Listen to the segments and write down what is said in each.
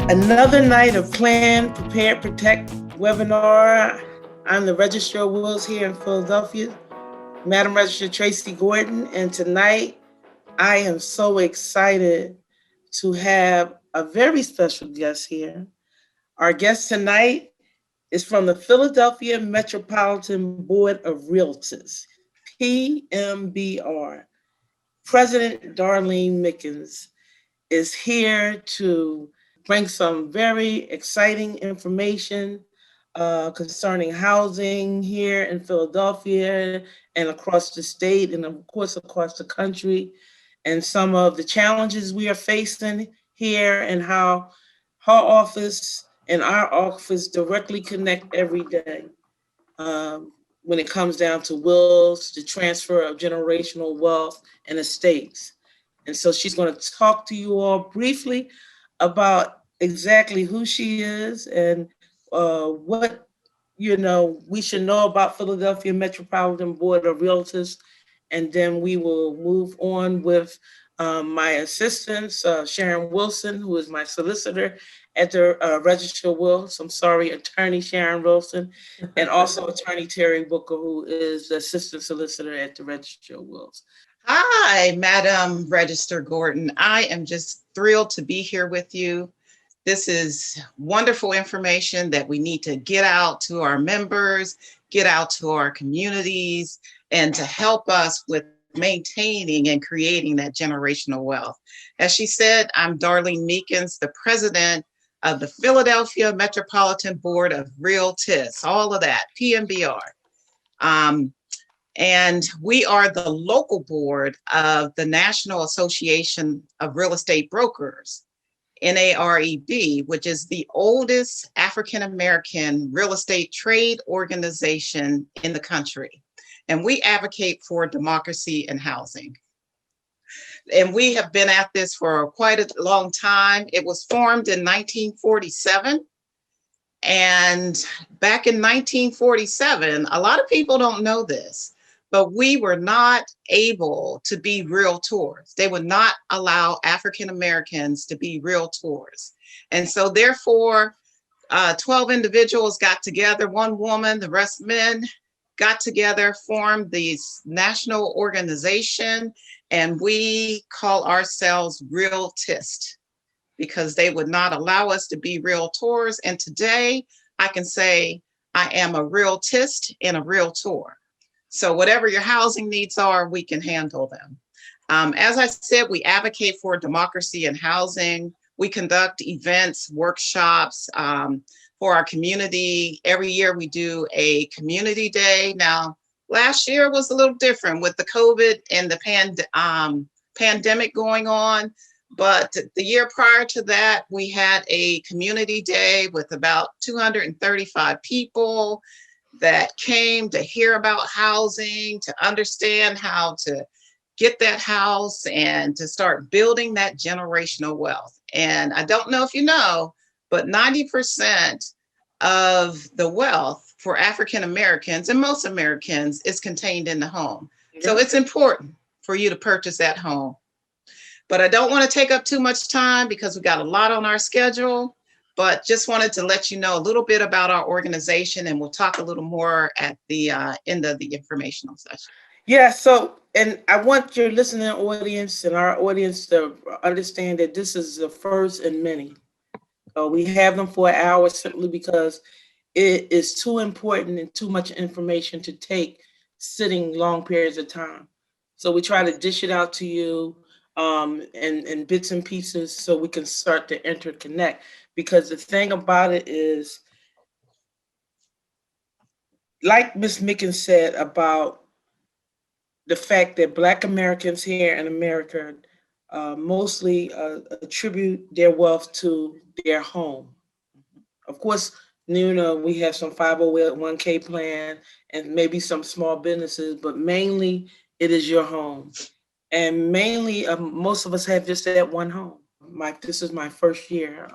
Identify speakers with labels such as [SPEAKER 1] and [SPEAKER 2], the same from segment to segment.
[SPEAKER 1] Another night of Plan, Prepare, Protect webinar. I'm the Register of Wills here in Philadelphia, Madam Register Tracey Gordon, and tonight I am so excited to have a very special guest here. Our guest tonight is from the Philadelphia Metropolitan Board of Realtors, PMBR. President Darlene Meekins is here to bring some very exciting information concerning housing here in Philadelphia and across the state, and of course across the country, and some of the challenges we are facing here, and how her office and our office directly connect every day when it comes down to wills, the transfer of generational wealth and estates. And so she's going to talk to you all briefly about exactly who she is and what we should know about Philadelphia Metropolitan Board of Realtors. And then we will move on with my assistants, Sharon Wilson, who is my solicitor at the Register of Wills. I'm sorry, Attorney Sharon Wilson, and also Attorney Terry Booker, who is the assistant solicitor at the Register of Wills.
[SPEAKER 2] Hi, Madam Register Gordon. I am just thrilled to be here with you. This is wonderful information that we need to get out to our members, get out to our communities, and to help us with maintaining and creating that generational wealth. As she said, I'm Darlene Meekins, the president of the Philadelphia Metropolitan Board of Realtors, all of that, PMBR. And we are the local board of the National Association of Real Estate Brokers, NAREB, which is the oldest African-American real estate trade organization in the country. And we advocate for democracy and housing. And we have been at this for quite a long time. It was formed in 1947. And back in 1947, a lot of people don't know this, but we were not able to be realtors. They would not allow African Americans to be realtors. And so therefore, 12 individuals got together, one woman, the rest men, got together, formed this national organization, and we call ourselves Realtist because they would not allow us to be realtors. And today I can say I am a realtist and a realtor. So whatever your housing needs are, we can handle them. As I said, we advocate for democracy and housing. We conduct events, workshops for our community. Every year we do a community day. Now, last year was a little different with the COVID and the pandemic going on. But the year prior to that, we had a community day with about 235 people that came to hear about housing, to understand how to get that house and to start building that generational wealth. And I don't know if you know, but 90% of the wealth for African Americans and most Americans is contained in the home. Yeah. So it's important for you to purchase that home. But I don't want to take up too much time because we got a lot on our schedule. But just wanted to let you know a little bit about our organization, and we'll talk a little more at the end of the informational session.
[SPEAKER 1] Yeah, so, and I want your listening audience and our audience to understand that this is the first in many. We have them for an hour simply because it is too important and too much information to take sitting long periods of time. So we try to dish it out to you in bits and pieces so we can start to interconnect. Because the thing about it is, like Ms. Meekins said about the fact that Black Americans here in America mostly attribute their wealth to their home. Of course, you know, we have some 501k plan and maybe some small businesses, but mainly it is your home. And mainly most of us have just that one home. This is my first year.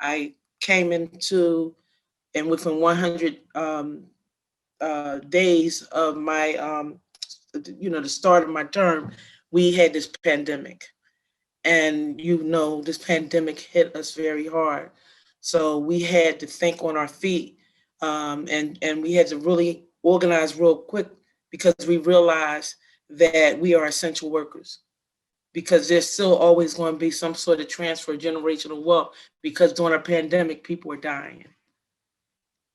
[SPEAKER 1] I came into, and within 100 days of my, the start of my term, we had this pandemic. And this pandemic hit us very hard. So we had to think on our feet, and we had to really organize real quick, because we realized that we are essential workers, because there's still always going to be some sort of transfer of generational wealth, because during a pandemic, people are dying.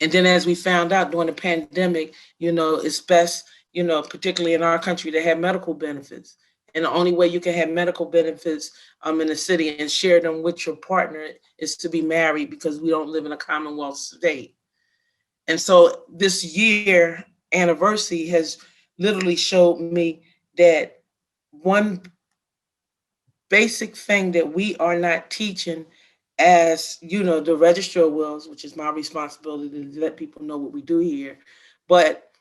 [SPEAKER 1] And then as we found out during the pandemic, it's best, particularly in our country, to have medical benefits. And the only way you can have medical benefits in the city and share them with your partner is to be married, because we don't live in a Commonwealth state. And so this year anniversary has literally showed me that one basic thing that we are not teaching as, the Register of Wills, which is my responsibility to let people know what we do here, but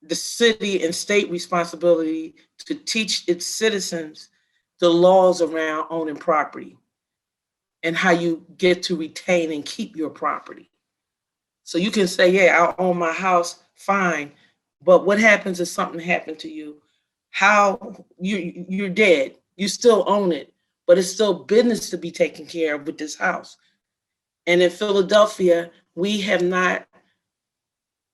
[SPEAKER 1] the city and state responsibility to teach its citizens the laws around owning property and how you get to retain and keep your property. So you can say, yeah, I own my house, fine. But what happens if something happened to you? How you're dead. You still own it, but it's still business to be taken care of with this house. And in Philadelphia, we have not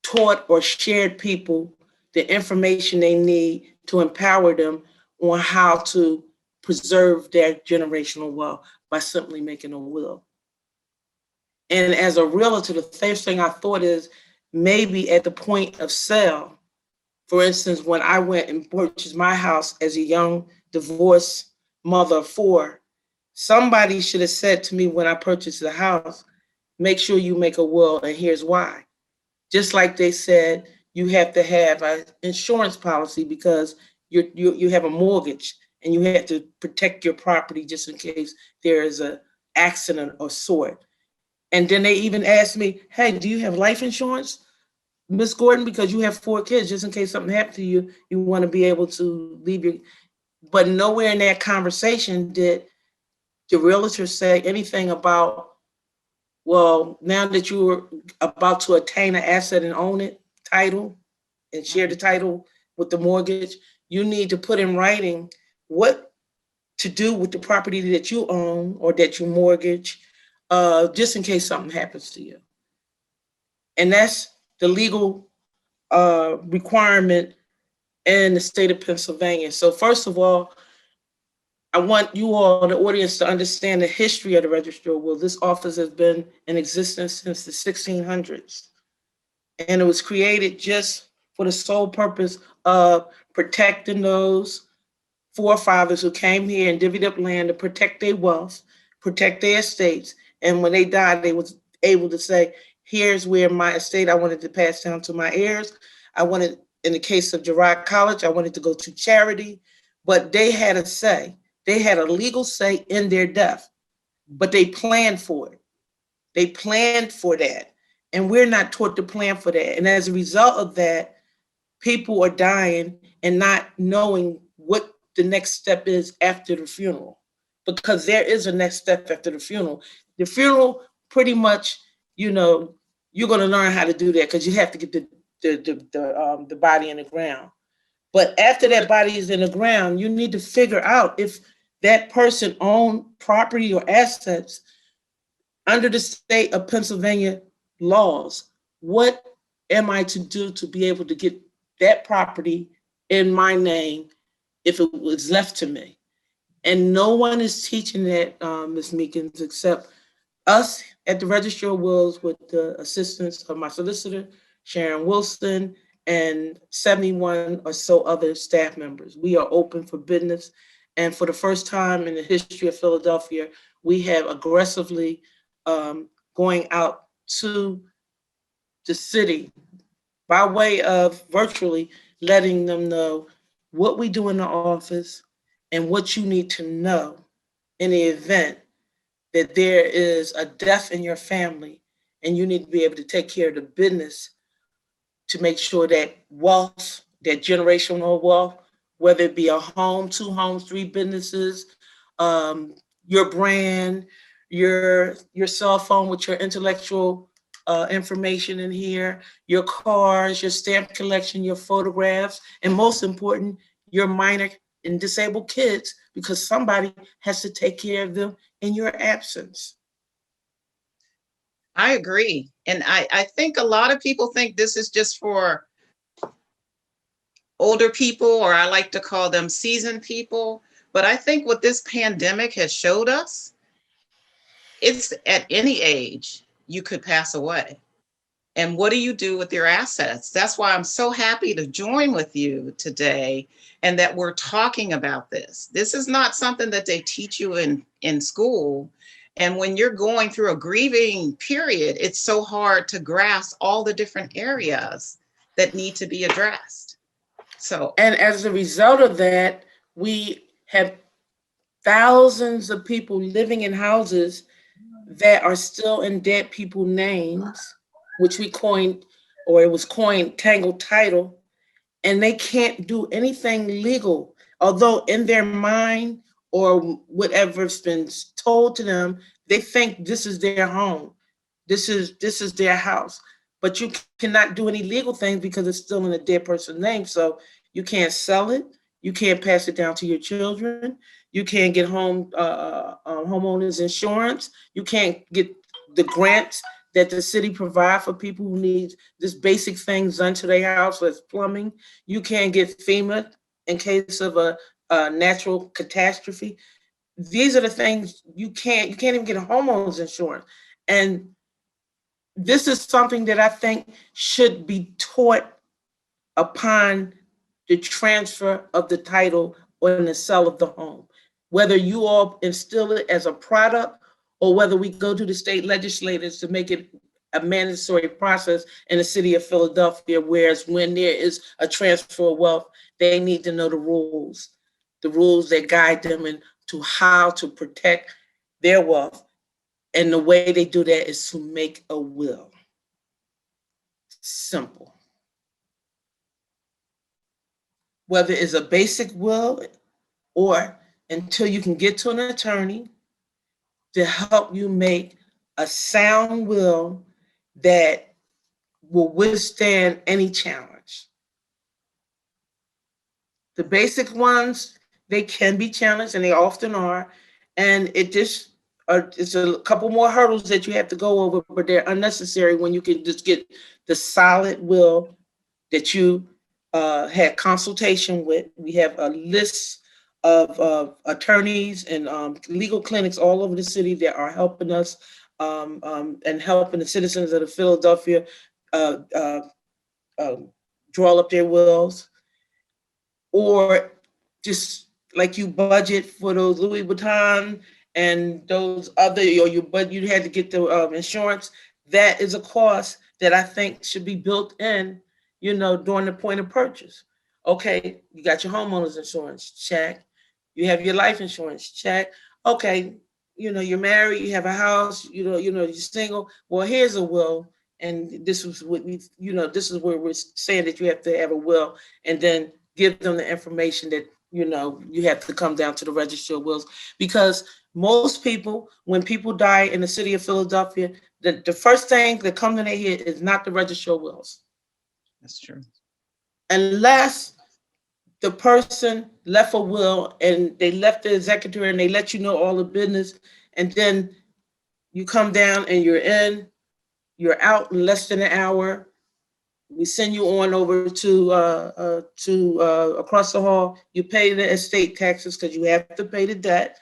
[SPEAKER 1] taught or shared people the information they need to empower them on how to preserve their generational wealth by simply making a will. And as a realtor, the first thing I thought is, maybe at the point of sale, for instance, when I went and purchased my house as a young divorced mother of four, somebody should have said to me when I purchased the house, make sure you make a will, and here's why. Just like they said, you have to have an insurance policy because you have a mortgage and you have to protect your property just in case there is an accident of sort. And then they even asked me, hey, do you have life insurance, Miss Gordon? Because you have 4 kids, just in case something happened to you, you want to be able to leave your. But nowhere in that conversation did the realtor say anything about, well, now that you're about to attain an asset and own it, title, and share the title with the mortgage, you need to put in writing what to do with the property that you own or that you mortgage, just in case something happens to you. And that's the legal requirement in the state of Pennsylvania. So first of all, I want you all, the audience, to understand the history of the Register of Wills. This office has been in existence since the 1600s. And it was created just for the sole purpose of protecting those forefathers who came here and divvied up land to protect their wealth, protect their estates. And when they died, they was able to say, here's where my estate I wanted to pass down to my heirs. I wanted, in the case of Girard College, I wanted to go to charity, but they had a say. They had a legal say in their death, but they planned for it. They planned for that. And we're not taught to plan for that. And as a result of that, people are dying and not knowing what the next step is after the funeral, because there is a next step after the funeral. The funeral, pretty much, you're going to learn how to do that because you have to get the body in the ground. But after that body is in the ground, you need to figure out if that person owned property or assets under the state of Pennsylvania laws. What am I to do to be able to get that property in my name if it was left to me? And no one is teaching that, Ms. Meekins, except us at the Register of Wills with the assistance of my solicitor, Sharon Wilson, and 71 or so other staff members. We are open for business. And for the first time in the history of Philadelphia, we have aggressively going out to the city by way of virtually letting them know what we do in the office and what you need to know in the event that there is a death in your family and you need to be able to take care of the business to make sure that wealth, that generational wealth, whether it be a home, 2 homes, 3 businesses, your brand, your cell phone with your intellectual information in here, your cars, your stamp collection, your photographs, and most important, your minor and disabled kids, because somebody has to take care of them in your absence.
[SPEAKER 2] I agree. And I think a lot of people think this is just for older people, or I like to call them seasoned people. But I think what this pandemic has showed us, it's at any age you could pass away. And what do you do with your assets? That's why I'm so happy to join with you today and that we're talking about this. This is not something that they teach you in school. And when you're going through a grieving period, it's so hard to grasp all the different areas that need to be addressed. So,
[SPEAKER 1] and as a result of that, we have thousands of people living in houses that are still in dead people's names, which we coined, or it was coined, tangled title, and they can't do anything legal. Although in their mind or whatever's been told to them, they think this is their home, this is their house. But you cannot do any legal things because it's still in a dead person's name. So you can't sell it, you can't pass it down to your children, you can't get homeowners insurance, you can't get the grants that the city provide for people who need just basic things done to their house, as plumbing. You can't get FEMA in case of a natural catastrophe. These are the things you can't even get a homeowner's insurance. And this is something that I think should be taught upon the transfer of the title or in the sale of the home. Whether you all instill it as a product or whether we go to the state legislators to make it a mandatory process in the city of Philadelphia, whereas when there is a transfer of wealth, they need to know the rules that guide them into how to protect their wealth. And the way they do that is to make a will. Simple. Whether it's a basic will or until you can get to an attorney to help you make a sound will that will withstand any challenge. The basic ones, they can be challenged, and they often are, and it's a couple more hurdles that you have to go over, but they're unnecessary when you can just get the solid will that you had consultation with. We have a list of attorneys and legal clinics all over the city that are helping us and helping the citizens of the Philadelphia draw up their wills, or just like you budget for those Louis Vuitton and those other, but you had to get the insurance. That is a cost that I think should be built in, during the point of purchase. Okay, you got your homeowner's insurance, check. You have your life insurance, check. Okay, you're married, you have a house, you're single. Well, here's a will. And this is what this is where we're saying that you have to have a will, and then give them the information that, you have to come down to the Register of Wills. Because most people, when people die in the city of Philadelphia, the first thing that comes to their head is not the Register of Wills.
[SPEAKER 2] That's true.
[SPEAKER 1] Unless the person left a will and they left the executor and they let you know all the business, and then you come down and you're out in less than an hour. We send you on over to across the hall. You pay the estate taxes because you have to pay the debt.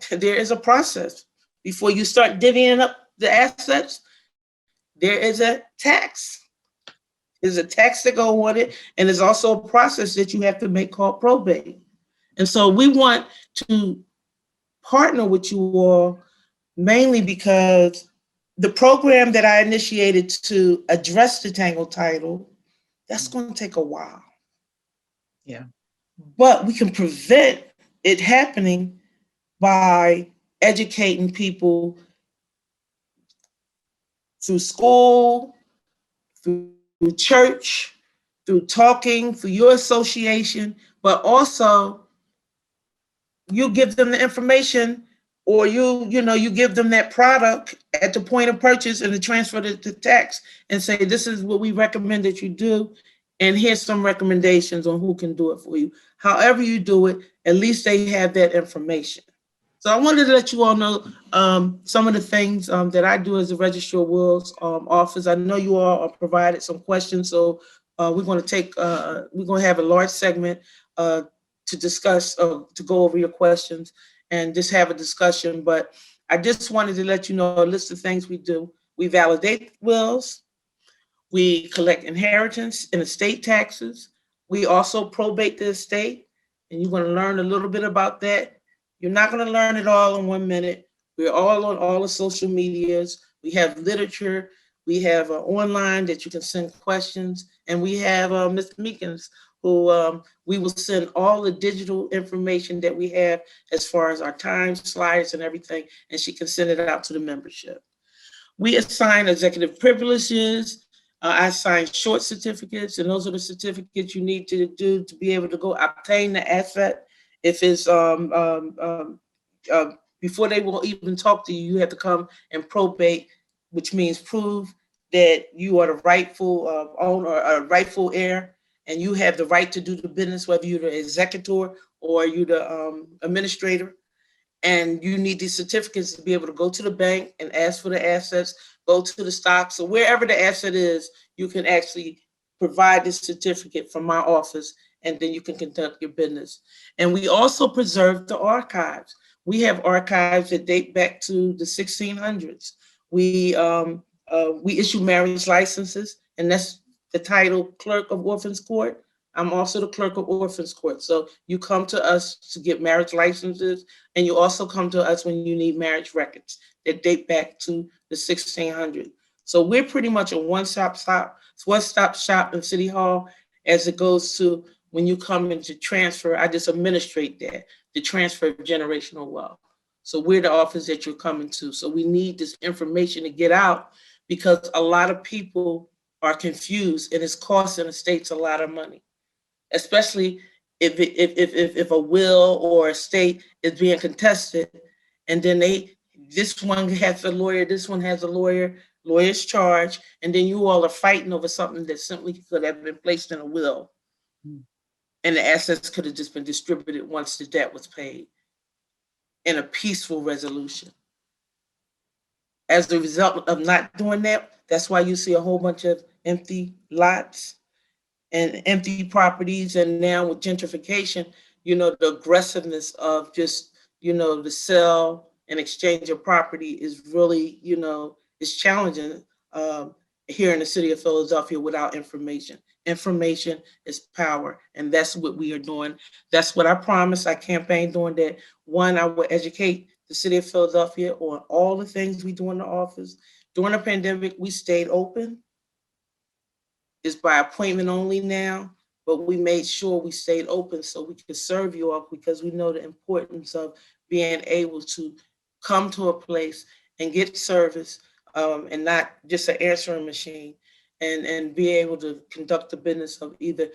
[SPEAKER 1] There is a process before you start divvying up the assets. There is a tax. There's a tax to go on it, and there's also a process that you have to make called probate. And so we want to partner with you all mainly because the program that I initiated to address the tangled title, that's going to take a while.
[SPEAKER 2] Yeah.
[SPEAKER 1] But we can prevent it happening by educating people through school, through church, through talking, through your association, but also you give them the information, or you give them that product at the point of purchase and the transfer to tax, and say, this is what we recommend that you do. And here's some recommendations on who can do it for you. However you do it, at least they have that information. So I wanted to let you all know some of the things that I do as a Register of Wills office. I know you all are provided some questions, so we're going to have a large segment to discuss, to go over your questions and just have a discussion. But I just wanted to let you know a list of things we do. We validate wills. We collect inheritance and estate taxes. We also probate the estate, and you're going to learn a little bit about that. You're not going to learn it all in 1 minute. We're all on all the social medias. We have literature. We have online that you can send questions. And we have Ms. Meekins, who we will send all the digital information that we have as far as our time slides and everything, and she can send it out to the membership. We assign executive privileges. I assign short certificates, and those are the certificates you need to do to be able to go obtain the asset. If it's before they will even talk to you, you have to come and probate, which means prove that you are the rightful owner or rightful heir, and you have the right to do the business, whether you're the executor or you're the administrator. And you need these certificates to be able to go to the bank and ask for the assets, go to the stocks. So wherever the asset is, you can actually provide this certificate from my office, and then you can conduct your business. And we also preserve the archives. We have archives that date back to the 1600s. We issue marriage licenses, and that's the title Clerk of Orphans Court. I'm also the Clerk of Orphans Court. So you come to us to get marriage licenses, and you also come to us when you need marriage records that date back to the 1600s. So we're pretty much a one-stop shop in City Hall as it goes to when you come into transfer. I just administrate that, the transfer of generational wealth. So we're the office that you're coming to. So we need this information to get out because a lot of people are confused, and it's costing the states a lot of money, especially if a will or estate is being contested, and then this one has a lawyer, this one has a lawyer, lawyer's charge, and then you all are fighting over something that simply could have been placed in a will, and the assets could have just been distributed once the debt was paid in a peaceful resolution. As a result of not doing that, that's why you see a whole bunch of empty lots and empty properties. And now with gentrification, the aggressiveness of just, the sell and exchange of property is really, is challenging here in the city of Philadelphia without information. Information is power, and that's what we are doing. That's what I promised. I campaigned doing that. One, I will educate the city of Philadelphia on all the things we do in the office. During the pandemic, we stayed open. It's by appointment only now, but we made sure we stayed open so we could serve you all, because we know the importance of being able to come to a place and get service, and not just an answering machine, and be able to conduct the business of either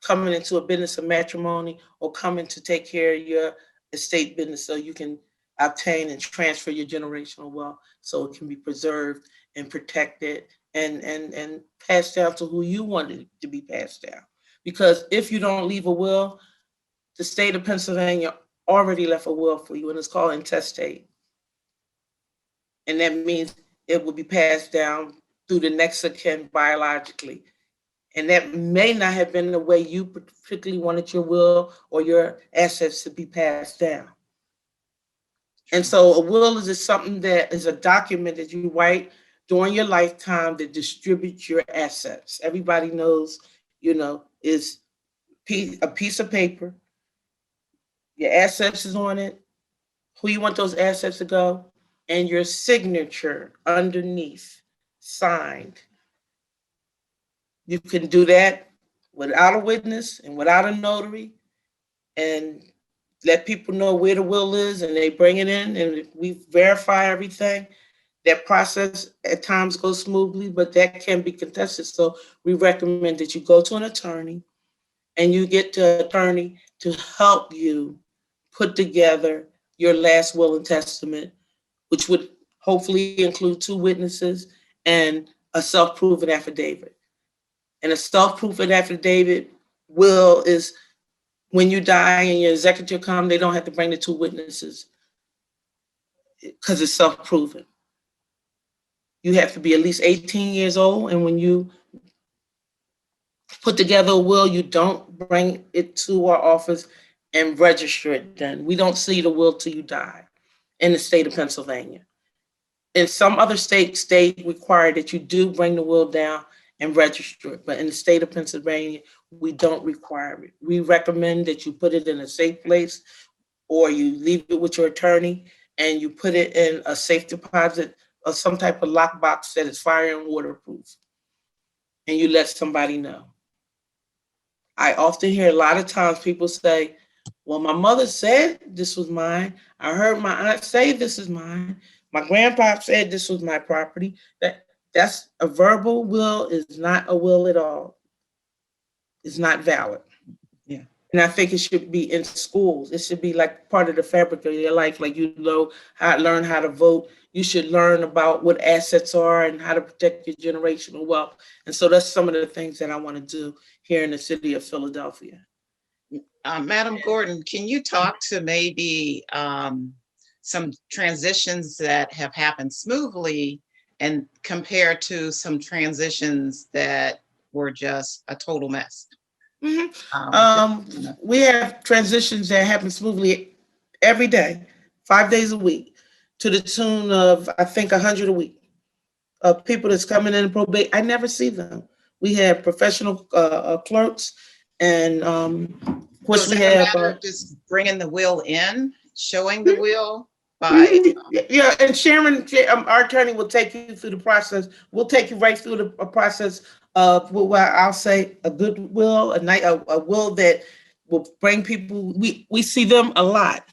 [SPEAKER 1] coming into a business of matrimony or coming to take care of your estate business so you can obtain and transfer your generational wealth so it can be preserved and protected and passed down to who you want it to be passed down. Because if you don't leave a will, the state of Pennsylvania already left a will for you, and it's called intestate. And that means it will be passed down through the next of kin biologically. And that may not have been the way you particularly wanted your will or your assets to be passed down. And so a will is just something that is a document that you write during your lifetime that distributes your assets. Everybody knows, is a piece of paper. Your assets is on it, who you want those assets to go, and your signature underneath, signed. You can do that without a witness and without a notary, and let people know where the will is, and they bring it in, and we verify everything. That process at times goes smoothly, but that can be contested. So we recommend that you go to an attorney, and you get the attorney to help you put together your last will and testament, which would hopefully include 2 witnesses and a self-proven affidavit. And a self-proof affidavit will is when you die and your executor come, they don't have to bring the two witnesses because it's self-proven. You have to be at least 18 years old, and when you put together a will, you don't bring it to our office and register it then. We don't see the will till you die in the state of Pennsylvania. In some other states, they require that you do bring the will down and register it. But in the state of Pennsylvania, we don't require it. We recommend that you put it in a safe place or you leave it with your attorney and you put it in a safe deposit or some type of lockbox that is fire and waterproof. And you let somebody know. I often hear a lot of times people say, well, my mother said this was mine. I heard my aunt say this is mine. My grandpa said this was my property. That's a verbal will is not a will at all. It's not valid.
[SPEAKER 2] Yeah.
[SPEAKER 1] And I think it should be in schools. It should be like part of the fabric of your life. Like you know learn how to vote. You should learn about what assets are and how to protect your generational wealth. And so that's some of the things that I want to do here in the city of Philadelphia.
[SPEAKER 2] Madam Gordon, can you talk to maybe some transitions that have happened smoothly and compared to some transitions that were just a total mess?
[SPEAKER 1] Mm-hmm. We have transitions that happen smoothly every day, 5 days a week, to the tune of, I think, 100 a week. Of people that's coming in probate, I never see them. We have professional clerks, and of course
[SPEAKER 2] So
[SPEAKER 1] we
[SPEAKER 2] is that a
[SPEAKER 1] have.
[SPEAKER 2] matter of just bringing the will in, showing the will by?
[SPEAKER 1] Yeah, and Sharon, our attorney, will take you through the process. We'll take you right through the process of what I'll say a good will, a will that will bring people. We see them a lot,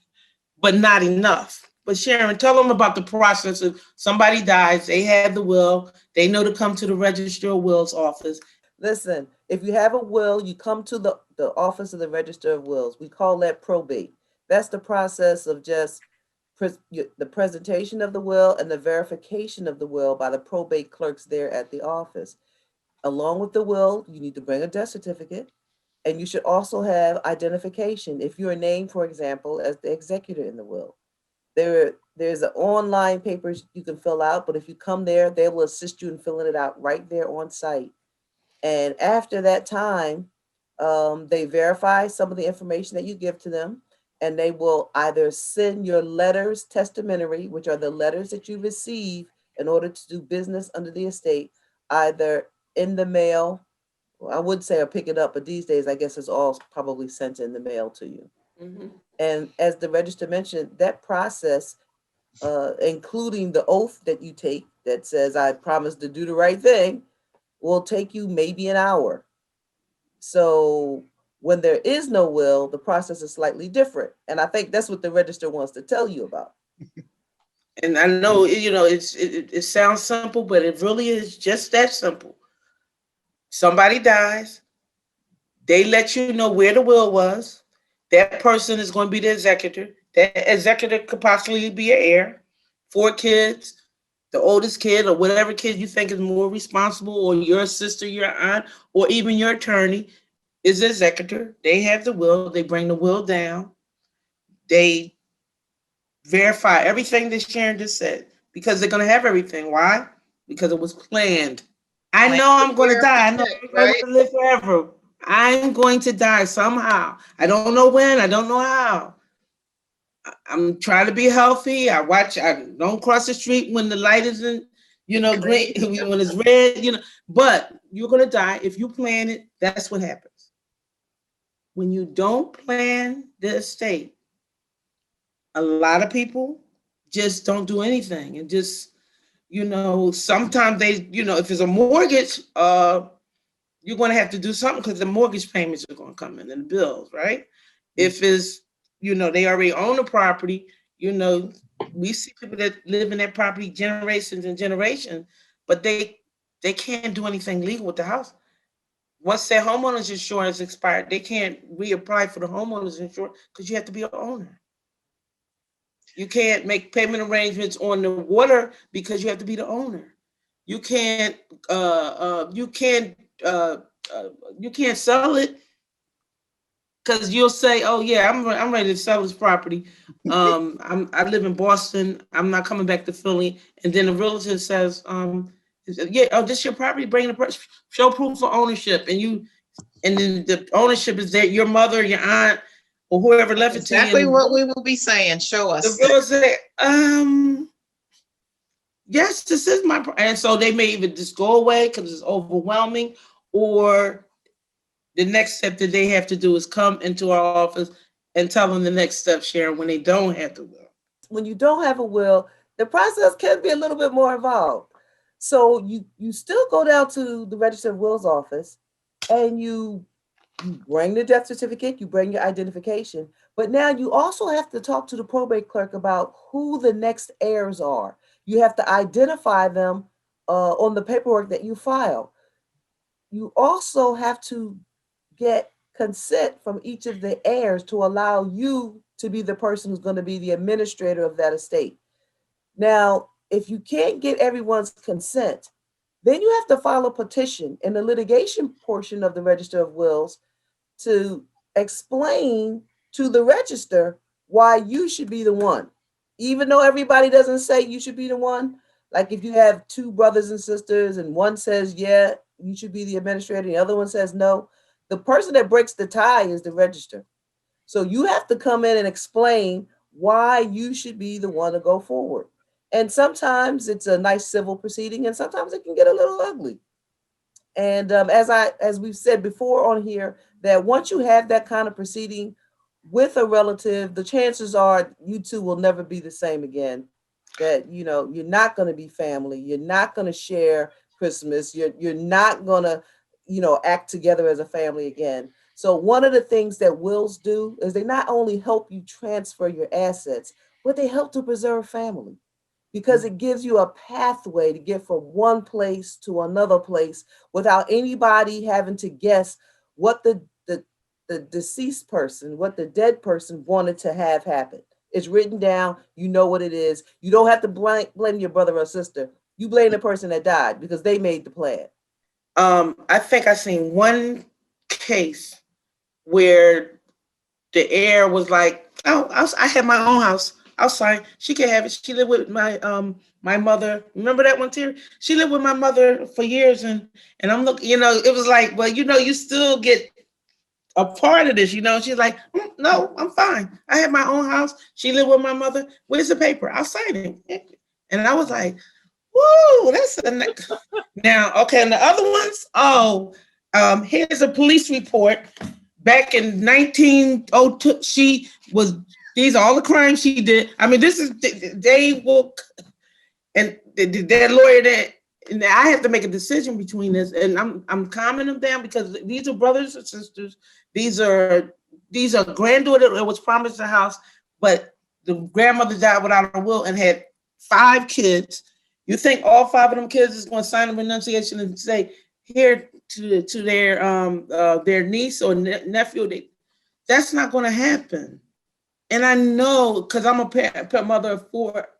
[SPEAKER 1] but not enough. But Sharon, tell them about the process of somebody dies, they have the will, they know to come to the Register of Wills office.
[SPEAKER 3] Listen, if you have a will, you come to the office of the Register of Wills. We call that probate. That's the process of just the presentation of the will and the verification of the will by the probate clerks there at the office. Along with the will, you need to bring a death certificate, and you should also have identification. If you're named, for example, as the executor in the will, there's an online papers you can fill out, but if you come there, they will assist you in filling it out right there on site. And after that time, they verify some of the information that you give to them, and they will either send your letters testamentary, which are the letters that you receive in order to do business under the estate, either in the mail. Well, I would say or pick it up, but these days I guess it's all probably sent in the mail to you.
[SPEAKER 1] Mm-hmm.
[SPEAKER 3] And as the register mentioned, that process, including the oath that you take that says, I promise to do the right thing, will take you maybe an hour. So when there is no will, the process is slightly different. And I think that's what the register wants to tell you about.
[SPEAKER 1] And I know, it sounds simple, but it really is just that simple. Somebody dies, they let you know where the will was. That person is going to be the executor. That executor could possibly be an heir, 4 kids, the oldest kid or whatever kid you think is more responsible, or your sister, your aunt, or even your attorney is the executor. They have the will. They bring the will down. They verify everything that Sharon just said because they're going to have everything. Why? Because it was planned. I know I'm going to die. I know everybody
[SPEAKER 2] Right?
[SPEAKER 1] want to live forever. I'm going to die somehow. I don't know when. I don't know how. I'm trying to be healthy. I don't cross the street when the light isn't, green, when it's red, but you're going to die. If you plan it, that's what happens. When you don't plan the estate, a lot of people just don't do anything and just, sometimes they, if it's a mortgage, you're going to have to do something because the mortgage payments are going to come in and the bills, right? Mm-hmm. If it's, they already own the property, we see people that live in that property generations and generations, but they can't do anything legal with the house. Once their homeowner's insurance expired, they can't reapply for the homeowner's insurance because you have to be an owner. You can't make payment arrangements on the water because you have to be the owner. You can't you can't sell it, because you'll say, "Oh yeah, I'm ready to sell this property. I live in Boston. I'm not coming back to Philly." And then the realtor says, "Yeah, oh, this your property. Bring the show proof of ownership." And then the ownership is that your mother, your aunt, or whoever left it to you.
[SPEAKER 2] Exactly what we will be saying. Show
[SPEAKER 1] The
[SPEAKER 2] us.
[SPEAKER 1] realtor say, "Yes, this is my," and so they may even just go away because it's overwhelming, or the next step that they have to do is come into our office and tell them the next step, Sharon, when they don't have the will.
[SPEAKER 3] When you don't have a will, the process can be a little bit more involved. So you still go down to the Register of Wills office and you bring the death certificate, you bring your identification, but now you also have to talk to the probate clerk about who the next heirs are. You have to identify them on the paperwork that you file. You also have to get consent from each of the heirs to allow you to be the person who's going to be the administrator of that estate. Now, if you can't get everyone's consent, then you have to file a petition in the litigation portion of the Register of Wills to explain to the register why you should be the one. Even though everybody doesn't say you should be the one, like if you have two brothers and sisters and one says, yeah, you should be the administrator, and the other one says no, the person that breaks the tie is the register. So you have to come in and explain why you should be the one to go forward. And sometimes it's a nice civil proceeding, and sometimes it can get a little ugly. And as we've said before on here, that once you have that kind of proceeding with a relative, the chances are you two will never be the same again. That you're not going to be family. You're not going to share Christmas. You're not going to act together as a family again. So one of the things that wills do is they not only help you transfer your assets, but they help to preserve family, because it gives you a pathway to get from one place to another place without anybody having to guess what the deceased person, what the dead person wanted to have happen. It's written down, you know what it is. You don't have to blame your brother or sister. You blame the person that died because they made the plan.
[SPEAKER 1] I think I seen one case where the heir was like, "Oh, I had my own house. I was fine. She can have it. She lived with my mother. Remember that one, Terry? She lived with my mother for years, and I'm looking. It was like, well, you still get a part of this. She's like, no, I'm fine. I have my own house. She lived with my mother. Where's the paper? I'll sign it. And I was like, whoa, that's now okay. And the other ones, here's a police report. Back in 1902, these are all the crimes she did. I mean, this is, they will, and their lawyer that, and I have to make a decision between this, and I'm calming them down because these are brothers and sisters. These are granddaughter that was promised a house, but the grandmother died without a will and had 5 kids. You think all 5 of them kids is going to sign a renunciation and say here to their niece or nephew? That's not going to happen. And I know, because I'm a mother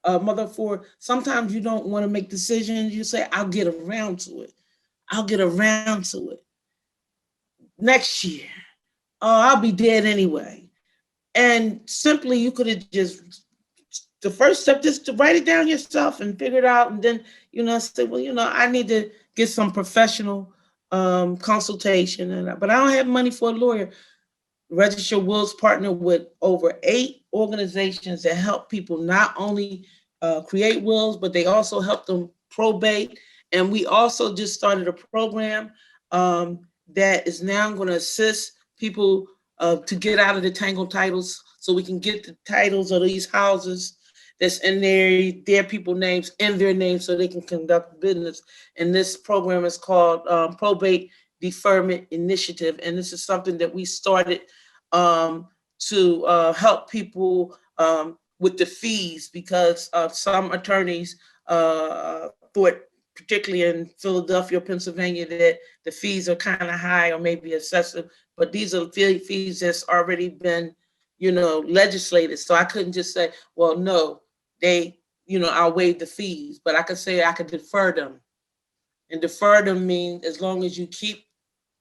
[SPEAKER 1] of 4. Sometimes you don't want to make decisions. You say, I'll get around to it. I'll get around to it next year. Oh, I'll be dead anyway. And simply, you could have just, the first step, just to write it down yourself and figure it out. And then, say, well, I need to get some professional consultation. But I don't have money for a lawyer. Register Wills partner with over 8 organizations that help people not only create wills, but they also help them probate. And we also just started a program that is now going to assist people to get out of the tangled titles, so we can get the titles of these houses that's in their people names in their names, so they can conduct business. And this program is called Probate Deferment Initiative, and this is something that we started to help people with the fees, because some attorneys thought, particularly in Philadelphia, Pennsylvania, that the fees are kind of high or maybe excessive, but these are fees that's already been, legislated. So I couldn't just say, well, no, I'll waive the fees, but I could say I could defer them. And defer them means as long as you keep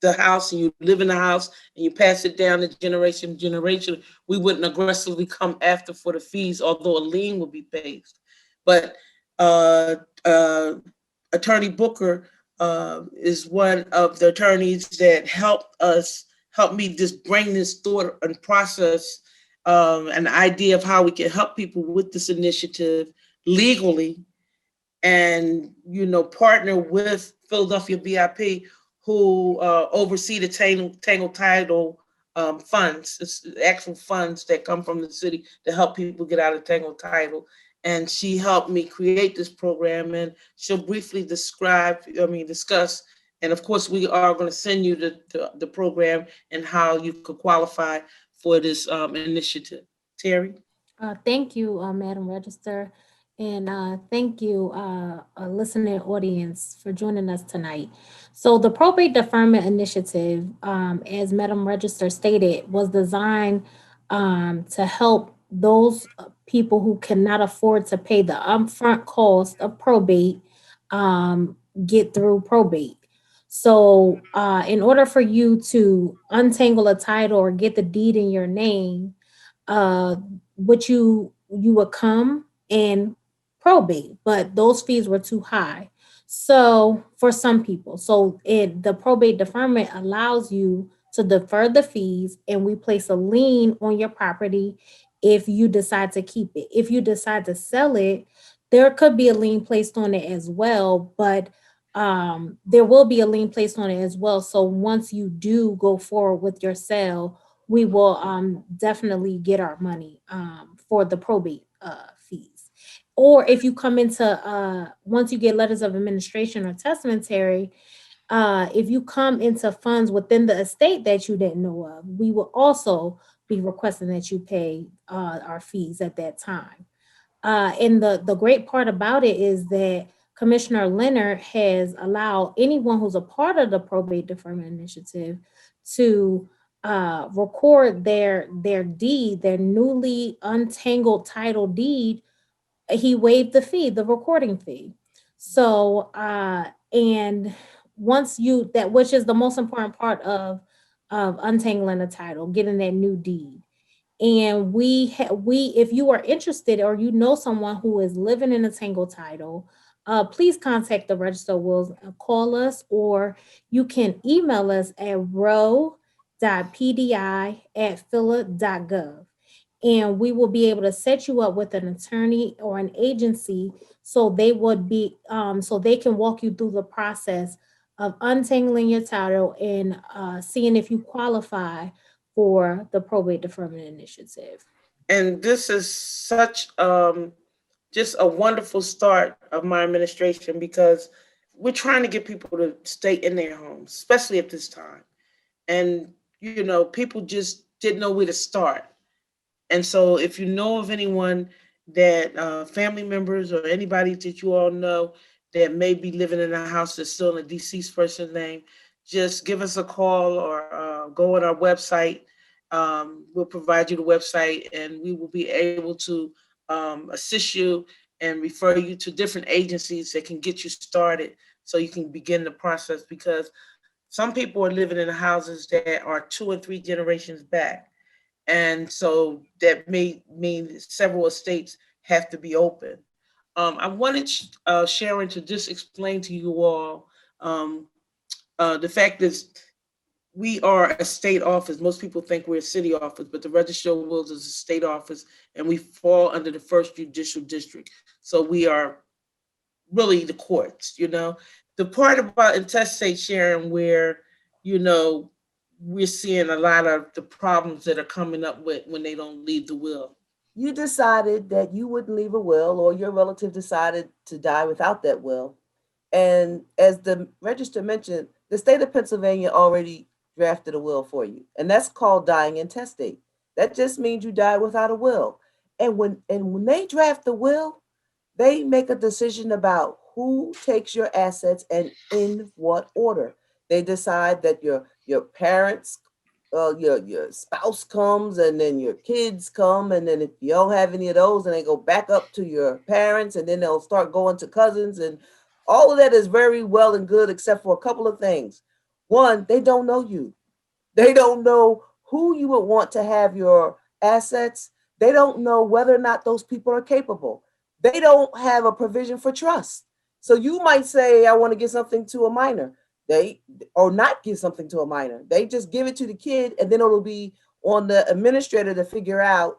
[SPEAKER 1] the house and you live in the house and you pass it down to generation to generation, we wouldn't aggressively come after for the fees, although a lien would be paid. But uh, uh, Attorney Booker is one of the attorneys that help me just bring this thought and process, an idea of how we can help people with this initiative legally, and partner with Philadelphia BIP, who oversee the Tangle Title funds. It's actual funds that come from the city to help people get out of Tangle Title. And she helped me create this program, and she'll briefly discuss. And of course, we are going to send you the program and how you could qualify for this initiative. Terry?
[SPEAKER 4] Thank you, Madam Register, and thank you, listening audience, for joining us tonight. So the Probate Deferment Initiative, as Madam Register stated, was designed to help those people who cannot afford to pay the upfront cost of probate get through probate. So in order for you to untangle a title or get the deed in your name, uh, which you would come and probate, but those fees were too high. So for some people, the probate deferment allows you to defer the fees, and we place a lien on your property if you decide to keep it. If you decide to sell it, there could be a lien placed on it as well, but there will be a lien placed on it as well. So once you do go forward with your sale, we will definitely get our money for the probate fees. Or if you come into, once you get letters of administration or testamentary, if you come into funds within the estate that you didn't know of, we will also be requesting that you pay our fees at that time. And the great part about it is that Commissioner Leonard has allowed anyone who's a part of the Probate Deferment Initiative to record their deed, their newly untangled title deed. He waived the fee, the recording fee. So and once you that which is the most important part of untangling a title, getting that new deed. And we if you are interested or you know someone who is living in a tangled title, please contact the Register of Wills, call us, or you can email us at row.pdi@phila.gov, and we will be able to set you up with an attorney or an agency, so so they can walk you through the process of untangling your title and seeing if you qualify for the Probate Deferment Initiative.
[SPEAKER 1] And this is such just a wonderful start of my administration, because we're trying to get people to stay in their homes, especially at this time. And people just didn't know where to start. And so if you know of anyone that family members or anybody that you all know that may be living in a house that's still in a deceased person's name, just give us a call or go on our website. We'll provide you the website, and we will be able to assist you and refer you to different agencies that can get you started so you can begin the process, because some people are living in houses that are 2 and 3 generations back. And so that may mean several estates have to be open. I wanted Sharon to just explain to you all the fact is we are a state office. Most people think we're a city office, but the Register of Wills is a state office, and we fall under the first judicial district. So we are really the courts. The part about intestate, Sharon, where we're seeing a lot of the problems that are coming up with when they don't leave the will.
[SPEAKER 3] You decided that you wouldn't leave a will, or your relative decided to die without that will. And as the register mentioned, the state of Pennsylvania already drafted a will for you, and that's called dying intestate. That just means you died without a will. And when they draft the will, they make a decision about who takes your assets and in what order. They decide that your parents, your spouse comes, and then your kids come, and then if you don't have any of those, then they go back up to your parents, and then they'll start going to cousins, and all of that is very well and good, except for a couple of things. One, they don't know you. They don't know who you would want to have your assets. They don't know whether or not those people are capable. They don't have a provision for trust. So you might say, I want to give something to a minor. Or not give something to a minor. They just give it to the kid, and then it'll be on the administrator to figure out,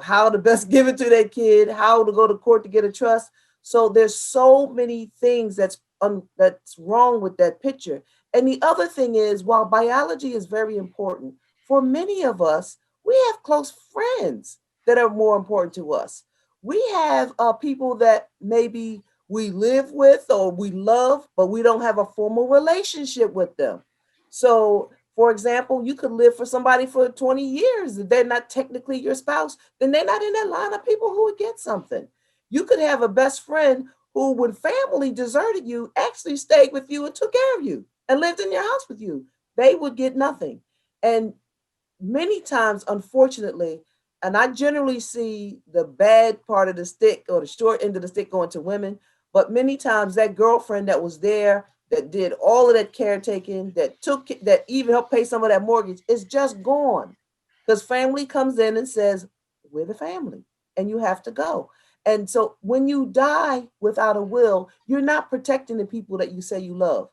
[SPEAKER 3] how to best give it to that kid, how to go to court to get a trust. So there's so many things that's wrong with that picture. And the other thing is, while biology is very important, for many of us, we have close friends that are more important to us. We have people that maybe we live with or we love, but we don't have a formal relationship with them. So, for example, you could live for somebody for 20 years. If they're not technically your spouse, then they're not in that line of people who would get something. You could have a best friend who, when family deserted you, actually stayed with you and took care of you and lived in your house with you. They would get nothing. And many times, unfortunately, and I generally see the bad part of the stick or the short end of the stick going to women, but many times that girlfriend that was there, that did all of that caretaking, that even helped pay some of that mortgage, is just gone. Because family comes in and says, we're the family, and you have to go. And so when you die without a will, you're not protecting the people that you say you love.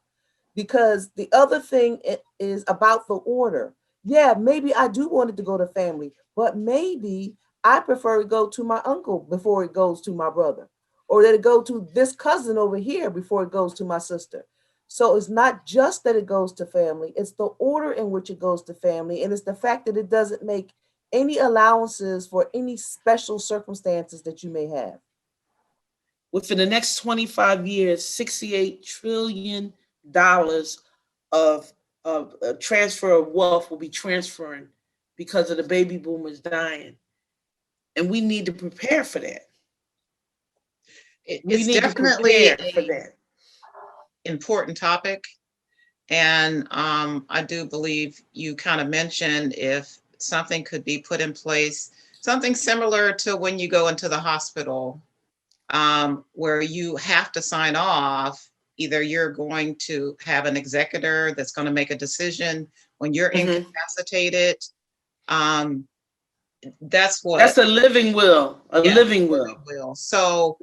[SPEAKER 3] Because the other thing is about the order. Yeah, maybe I do want it to go to family, but maybe I prefer to go to my uncle before it goes to my brother, or that it go to this cousin over here before it goes to my sister. So it's not just that it goes to family, it's the order in which it goes to family. And it's the fact that it doesn't make any allowances for any special circumstances that you may have.
[SPEAKER 1] Within the next 25 years, $68 trillion of transfer of wealth will be transferring because of the baby boomers dying. And we need to prepare for that.
[SPEAKER 2] It's definitely an important topic. And I do believe you kind of mentioned if something could be put in place, something similar to when you go into the hospital, where you have to sign off. Either you're going to have an executor that's going to make a decision when you're incapacitated. That's
[SPEAKER 1] a living will, living will.
[SPEAKER 2] So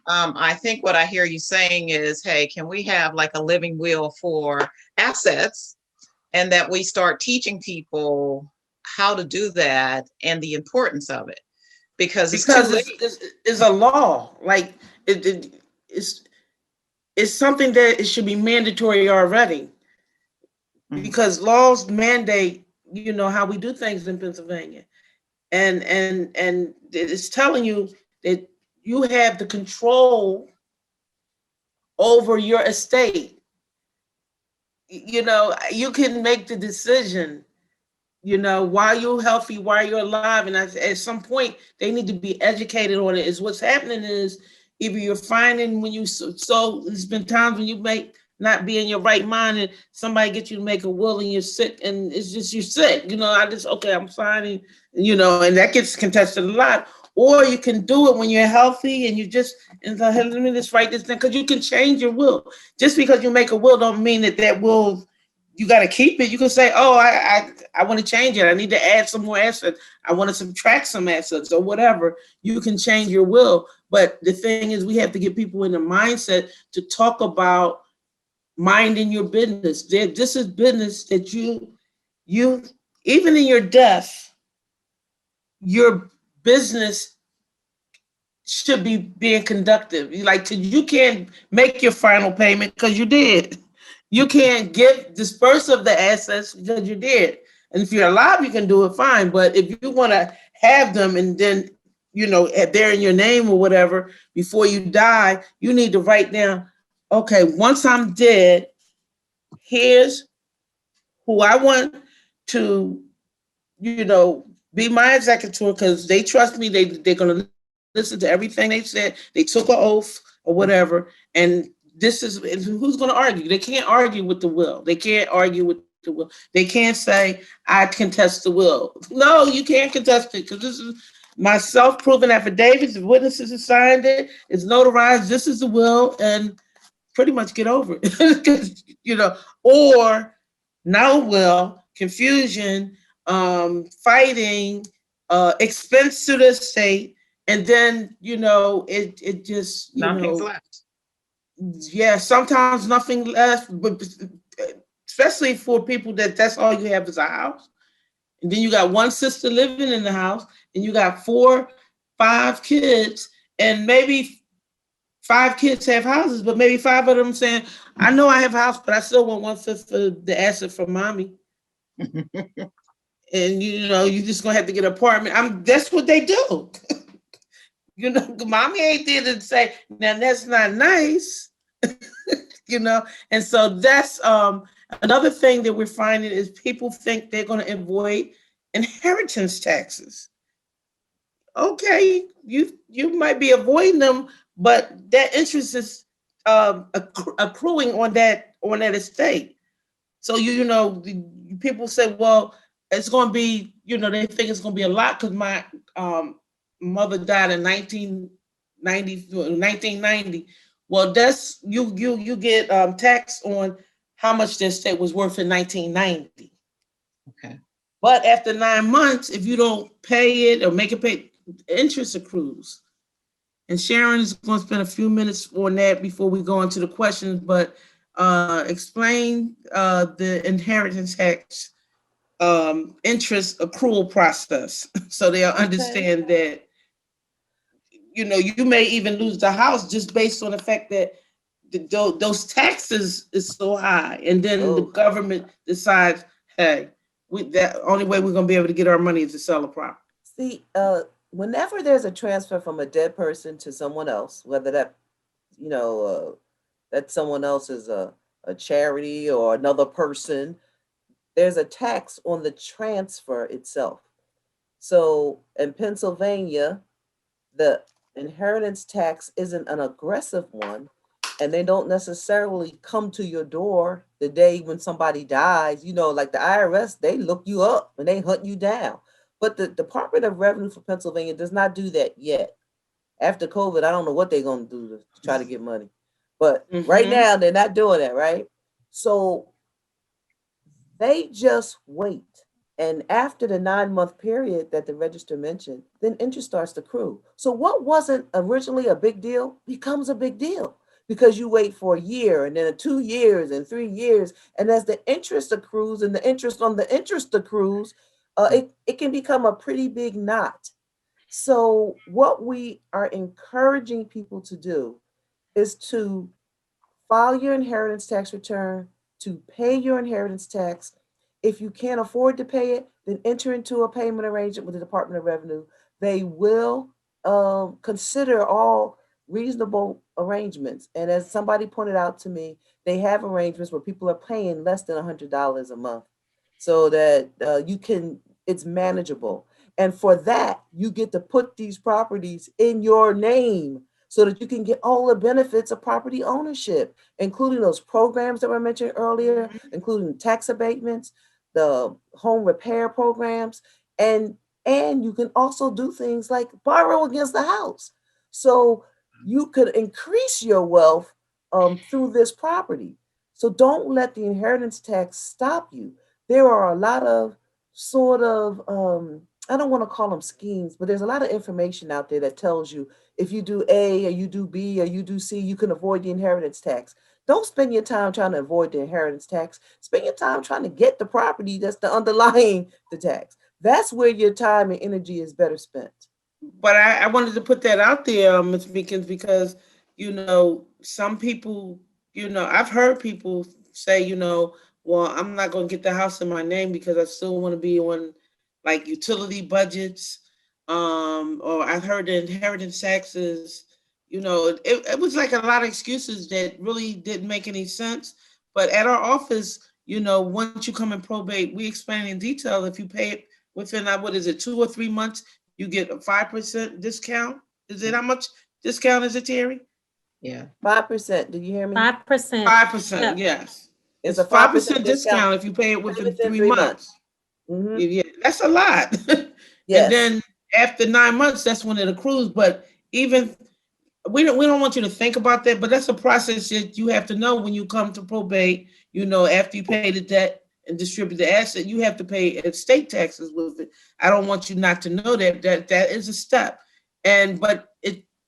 [SPEAKER 2] I think what I hear you saying is, hey, can we have like a living will for assets, and that we start teaching people how to do that and the importance of it, because
[SPEAKER 1] it's a law. Like it's something that it should be mandatory already, because laws mandate, how we do things in Pennsylvania. And it's telling you that you have the control over your estate. You can make the decision, while you're healthy, while you're alive. And at some point, they need to be educated on it. Is what's happening is either you're finding when you, so there's been times when you may not be in your right mind and somebody gets you to make a will and you're sick, and it's just, you're sick. I'm signing, and that gets contested a lot. Or you can do it when you're healthy and you just, and so, hey, let me just write this down, because you can change your will. Just because you make a will don't mean that will, you got to keep it. You can say, oh, I want to change it. I need to add some more assets. I want to subtract some assets or whatever. You can change your will. But the thing is, we have to get people in the mindset to talk about minding your business. This is business that you even in your death, your business should be being conductive. You can't make your final payment because you did. You can't disperse of the assets because you did. And if you're alive, you can do it fine. But if you want to have them and then, they're in your name or whatever, before you die, you need to write down, okay, once I'm dead, here's who I want to, be my executor, because they trust me. They're going to listen to everything they said. They took an oath or whatever. And this is who's going to argue. They can't argue with the will. They can't argue with the will. They can't say, I contest the will. No, you can't contest it, because this is my self-proven affidavit. The witnesses have signed it. It's notarized. This is the will. And pretty much get over it. 'Cause, or no will, confusion, fighting, expense to the state, and then it just
[SPEAKER 2] Nothing's left.
[SPEAKER 1] yeah, sometimes nothing left, but especially for people that's all you have is a house, and then you got one sister living in the house, and you got 4, 5 kids, and maybe 5 kids have houses, but maybe 5 of them saying, I know I have a house, but I still want 1/5 of the asset from mommy. And you just gonna have to get an apartment. That's what they do. Mommy ain't there to say, now that's not nice. And so that's another thing that we're finding is people think they're gonna avoid inheritance taxes. Okay, you might be avoiding them, but that interest is accruing on that estate. So people say, well, it's going to be, they think it's going to be a lot because my mother died in 1990. Well, that's you get taxed on how much the estate was worth in 1990.
[SPEAKER 2] Okay.
[SPEAKER 1] But after 9 months, if you don't pay it or make it pay, interest accrues. And Sharon is going to spend a few minutes on that before we go into the questions, but explain the inheritance tax interest accrual process so they'll understand that, you may even lose the house just based on the fact that those taxes is so high. And then the government decides, hey, that only way we're going to be able to get our money is to sell a property.
[SPEAKER 3] See, whenever there's a transfer from a dead person to someone else, whether that, that someone else is a charity or another person, there's a tax on the transfer itself. So in Pennsylvania, the inheritance tax isn't an aggressive one, and they don't necessarily come to your door the day when somebody dies. Like the IRS, they look you up and they hunt you down. But the Department of Revenue for Pennsylvania does not do that yet. After COVID, I don't know what they're going to do to try to get money. But right now, they're not doing that, right? So they just wait. And after the 9-month period that the register mentioned, then interest starts to accrue. So what wasn't originally a big deal becomes a big deal because you wait for a year and then 2 years and 3 years. And as the interest accrues and the interest on the interest accrues, it can become a pretty big knot. So what we are encouraging people to do is to file your inheritance tax return, to pay your inheritance tax. If you can't afford to pay it, then enter into a payment arrangement with the Department of Revenue. They will consider all reasonable arrangements. And as somebody pointed out to me, they have arrangements where people are paying less than $100 a month so that it's manageable. And for that, you get to put these properties in your name so that you can get all the benefits of property ownership, including those programs that were mentioned earlier, including tax abatements, the home repair programs, and you can also do things like borrow against the house. So you could increase your wealth through this property. So don't let the inheritance tax stop you. There are a lot of sort of, I don't want to call them schemes, but there's a lot of information out there that tells you if you do A or you do B or you do C, you can avoid the inheritance tax. Don't spend your time trying to avoid the inheritance tax. Spend your time trying to get the property that's the underlying the tax. That's where your time and energy is better spent.
[SPEAKER 1] But I wanted to put that out there, Ms. Meekins, because, some people, I've heard people say, well, I'm not going to get the house in my name because I still want to be on like utility budgets. Or I've heard the inheritance taxes, it was like a lot of excuses that really didn't make any sense. But at our office, once you come in probate, we explain in detail if you pay it within, 2 or 3 months, you get a 5% discount. Is it how much discount is it, Terry?
[SPEAKER 2] Yeah.
[SPEAKER 3] 5%. Did you hear me?
[SPEAKER 4] 5%.
[SPEAKER 1] 5%, yes.
[SPEAKER 3] It's
[SPEAKER 1] It's
[SPEAKER 3] a
[SPEAKER 1] 5% discount if you pay it within 3 months.
[SPEAKER 3] Mm-hmm.
[SPEAKER 1] Yeah, that's a lot.
[SPEAKER 3] Yes.
[SPEAKER 1] And then after 9 months, that's when it accrues. But even we don't want you to think about that, but that's a process that you have to know when you come to probate. After you pay the debt and distribute the asset, you have to pay estate taxes with it. I don't want you not to know that is a step. But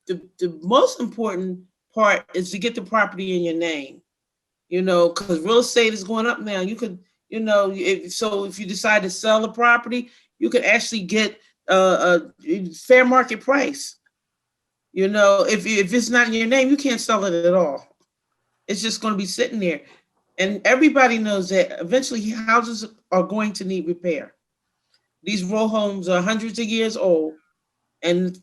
[SPEAKER 1] the most important part is to get the property in your name. Because real estate is going up now. You could, if you decide to sell the property, you could actually get a fair market price. If it's not in your name, you can't sell it at all. It's just going to be sitting there. And everybody knows that eventually houses are going to need repair. These row homes are hundreds of years old. And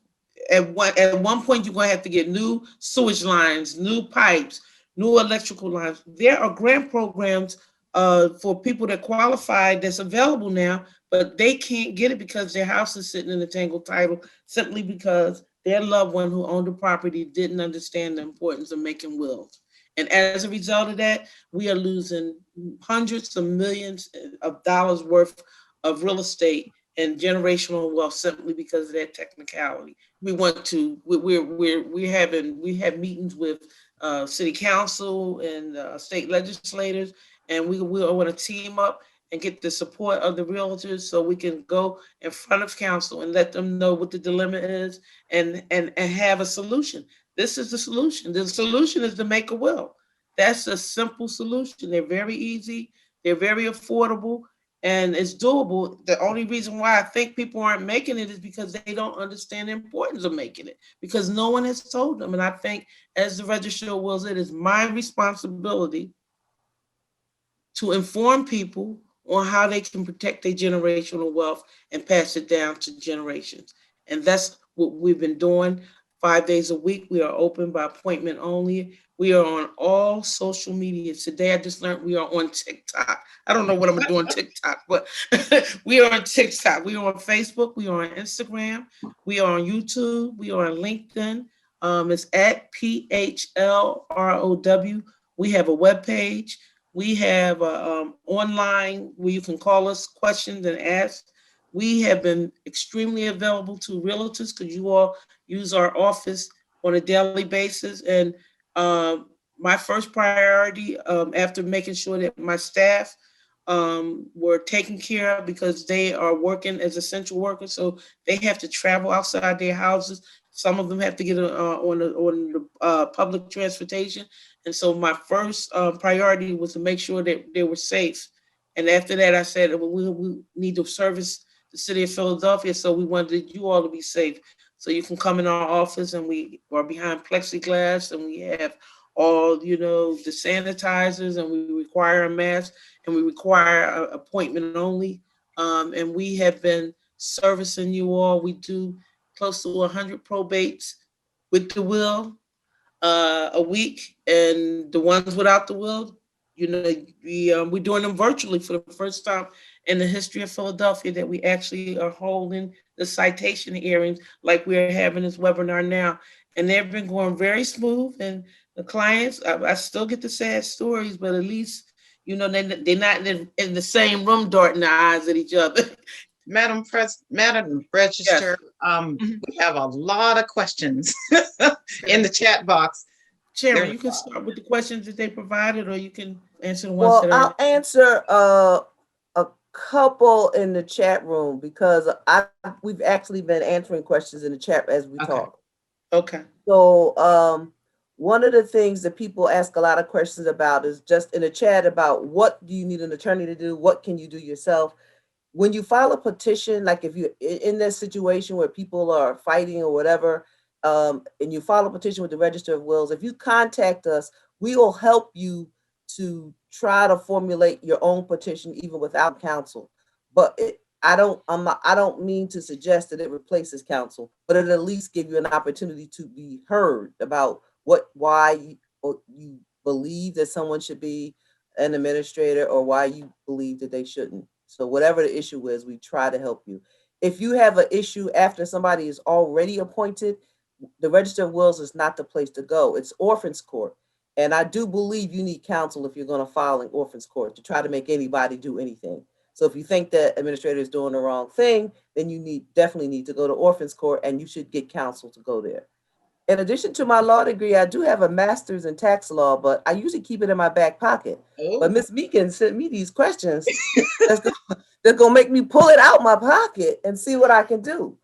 [SPEAKER 1] at one point, you're going to have to get new sewage lines, new pipes, new electrical lines. There are grant programs for people that qualify that's available now, but they can't get it because their house is sitting in a tangled title simply because their loved one who owned the property didn't understand the importance of making wills. And as a result of that, we are losing hundreds of millions of dollars worth of real estate and generational wealth simply because of that technicality. We have meetings with city council and state legislators, and we want to team up and get the support of the realtors so we can go in front of council and let them know what the dilemma is and have a solution. This is the solution. The solution is to make a will. That's a simple solution. They're very easy. They're very affordable. And it's doable. The only reason why I think people aren't making it is because they don't understand the importance of making it, because no one has told them. And I think as the Register of Wills, it is my responsibility to inform people on how they can protect their generational wealth and pass it down to generations. And that's what we've been doing 5 days a week. We are open by appointment only. We are on all social media. Today, I just learned we are on TikTok. I don't know what I'm doing on TikTok, but we are on TikTok. We are on Facebook. We are on Instagram. We are on YouTube. We are on LinkedIn. It's at PHLROW. We have a webpage. We have online where you can call us questions and ask. We have been extremely available to realtors because you all use our office on a daily basis. And my first priority after making sure that my staff were taken care of because they are working as essential workers. So they have to travel outside their houses. Some of them have to get on the public transportation. And so my first priority was to make sure that they were safe. And after that, I said, well, we need to service the city of Philadelphia. So we wanted you all to be safe. So you can come in our office, and we are behind plexiglass, and we have all, the sanitizers, and we require a mask, and we require an appointment only. And we have been servicing you all. We do close to 100 probates with the will a week, and the ones without the will, we're doing them virtually for the first time in the history of Philadelphia, that we actually are holding the citation hearings like we're having this webinar now. And they've been going very smooth. And the clients, I still get the sad stories, but at least, they're not in the same room darting their eyes at each other.
[SPEAKER 2] Madam Register,
[SPEAKER 1] Yes.
[SPEAKER 2] We have a lot of questions in the chat box.
[SPEAKER 1] Chairman, you can start with the questions that they provided, or you can answer the ones that are.
[SPEAKER 3] I'll answer a couple in the chat room because we've actually been answering questions in the chat as we talk.
[SPEAKER 1] Okay.
[SPEAKER 3] So one of the things that people ask a lot of questions about is just in the chat about what do you need an attorney to do? What can you do yourself? When you file a petition, like if you're in that situation where people are fighting or whatever, and you file a petition with the Register of Wills, if you contact us, we will help you to try to formulate your own petition even without counsel. But I don't mean to suggest that it replaces counsel, but it'll at least give you an opportunity to be heard about why you believe that someone should be an administrator or why you believe that they shouldn't. So whatever the issue is, we try to help you. If you have an issue after somebody is already appointed, the Register of Wills is not the place to go. It's orphans court. And I do believe you need counsel if you're going to file in orphans court to try to make anybody do anything. So if you think that administrator is doing the wrong thing, then you definitely need to go to orphans court, and you should get counsel to go there. In addition to my law degree, I do have a master's in tax law, but I usually keep it in my back pocket. But Ms. Meekins sent me these questions that's gonna make me pull it out my pocket and see what I can do.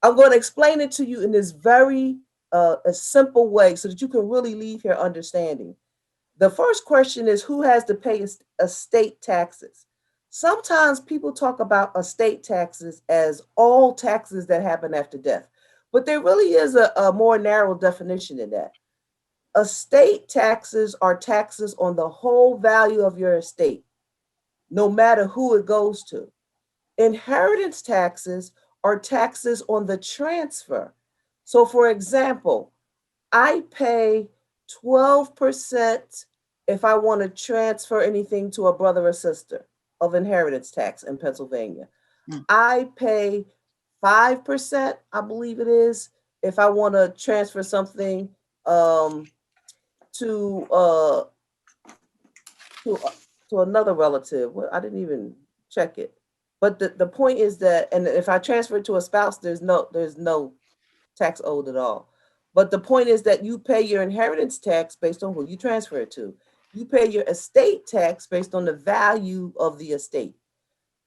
[SPEAKER 3] I'm going to explain it to you in this very a simple way so that you can really leave here understanding. The first question is, who has to pay estate taxes? Sometimes people talk about estate taxes as all taxes that happen after death, but there really is a more narrow definition in that. Estate taxes are taxes on the whole value of your estate, no matter who it goes to. Inheritance taxes are taxes on the transfer. So, for example, I pay 12% if I want to transfer anything to a brother or sister of inheritance tax in Pennsylvania. I pay 5%, I believe it is, if I want to transfer something to to another relative. Well, I didn't even check it. But the point is that, and if I transfer it to a spouse, there's no tax owed at all. But the point is that you pay your inheritance tax based on who you transfer it to. You pay your estate tax based on the value of the estate.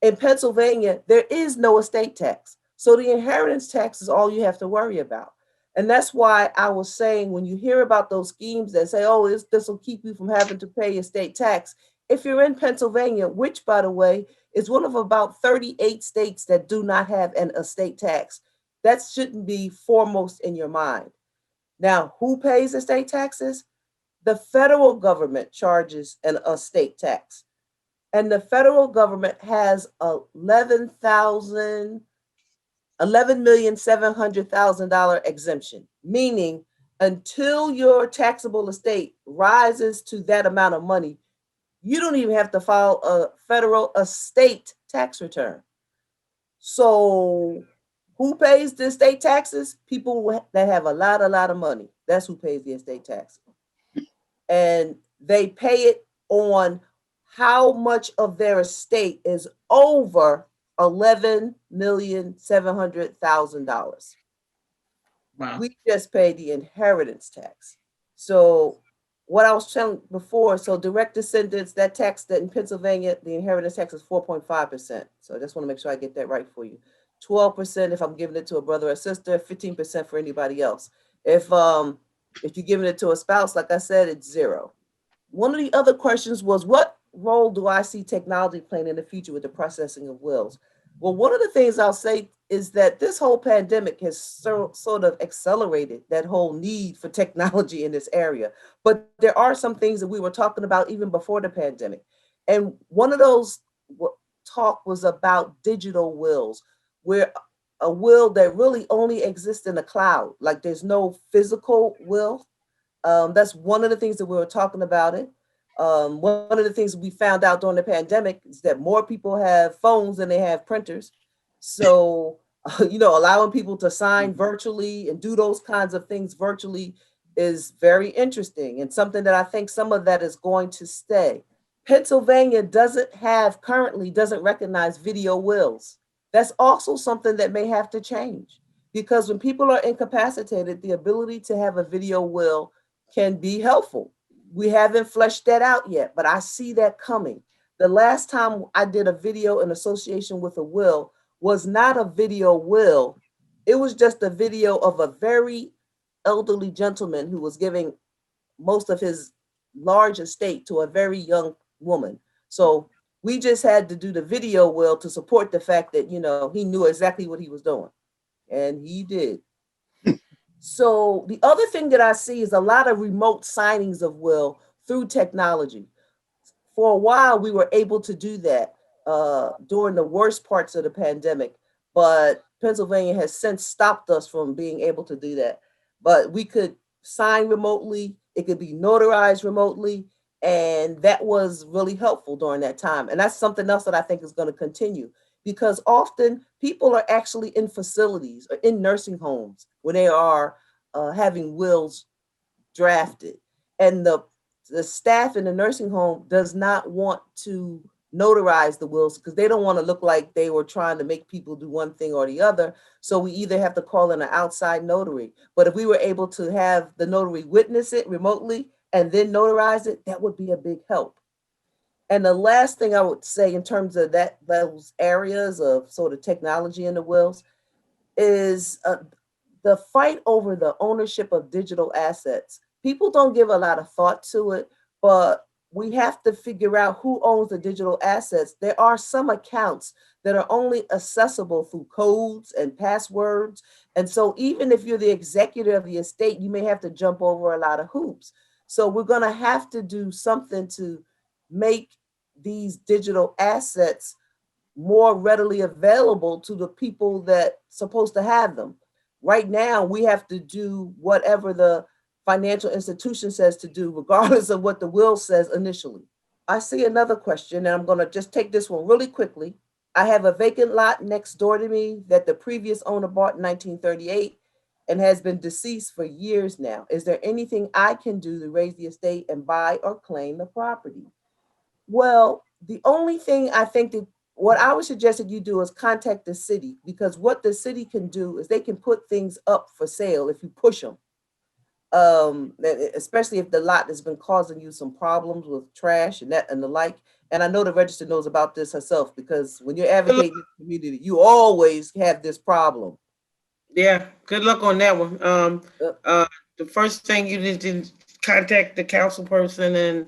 [SPEAKER 3] In Pennsylvania, there is no estate tax. So the inheritance tax is all you have to worry about. And that's why I was saying, when you hear about those schemes that say, oh, this will keep you from having to pay estate tax. If you're in Pennsylvania, which, by the way, is one of about 38 states that do not have an estate tax, that shouldn't be foremost in your mind. Now, who pays estate taxes? The federal government charges an estate tax. And the federal government has $11,700,000 exemption, meaning until your taxable estate rises to that amount of money, you don't even have to file a federal estate tax return. So who pays the estate taxes? People that have a lot of money. That's who pays the estate tax. And they pay it on how much of their estate is over $11,700,000.
[SPEAKER 2] Wow.
[SPEAKER 3] We just pay the inheritance tax. So what I was telling before, so direct descendants, that tax that in Pennsylvania, the inheritance tax is 4.5%. So I just want to make sure I get that right for you. 12% if I'm giving it to a brother or sister, 15% for anybody else. If you're giving it to a spouse, like I said, it's 0. One of the other questions was, what role do I see technology playing in the future with the processing of wills? Well, one of the things I'll say is that this whole pandemic has sort of accelerated that whole need for technology in this area. But there are some things that we were talking about even before the pandemic. And one of those talk was about digital wills, where a will that really only exists in the cloud, like there's no physical will. That's one of the things that we were talking about it. One of the things we found out during the pandemic is that more people have phones than they have printers. So, allowing people to sign virtually and do those kinds of things virtually is very interesting, and something that I think some of that is going to stay. Pennsylvania currently doesn't recognize video wills. That's also something that may have to change, because when people are incapacitated, the ability to have a video will can be helpful. We haven't fleshed that out yet, but I see that coming. The last time I did a video in association with a will was not a video will. It was just a video of a very elderly gentleman who was giving most of his large estate to a very young woman. So we just had to do the video will to support the fact that, he knew exactly what he was doing. And he did. So the other thing that I see is a lot of remote signings of will through technology. For a while, we were able to do that during the worst parts of the pandemic, but Pennsylvania has since stopped us from being able to do that. But we could sign remotely, it could be notarized remotely, and that was really helpful during that time. And that's something else that I think is going to continue, because often people are actually in facilities or in nursing homes when they are having wills drafted. And the staff in the nursing home does not want to notarize the wills because they don't want to look like they were trying to make people do one thing or the other. So we either have to call in an outside notary. But if we were able to have the notary witness it remotely and then notarize it, that would be a big help. And the last thing I would say in terms of those areas of sort of technology in the wills is the fight over the ownership of digital assets. People don't give a lot of thought to it, but we have to figure out who owns the digital assets. There are some accounts that are only accessible through codes and passwords. And so even if you're the executor of the estate, you may have to jump over a lot of hoops. So we're going to have to do something to make these digital assets more readily available to the people that supposed to have them. Right now, we have to do whatever the financial institution says to do, regardless of what the will says initially. I see another question, and I'm going to just take this one really quickly. I have a vacant lot next door to me that the previous owner bought in 1938 and has been deceased for years now. Is there anything I can do to raise the estate and buy or claim the property? Well, the only thing I think that what I would suggest that you do is contact the city, because what the city can do is they can put things up for sale if you push them. Especially if the lot has been causing you some problems with trash and that and the like. And I know the register knows about this herself, because when you're advocating in the community, you always have this problem.
[SPEAKER 1] Yeah, good luck on that one. The first thing you need to contact the council person, and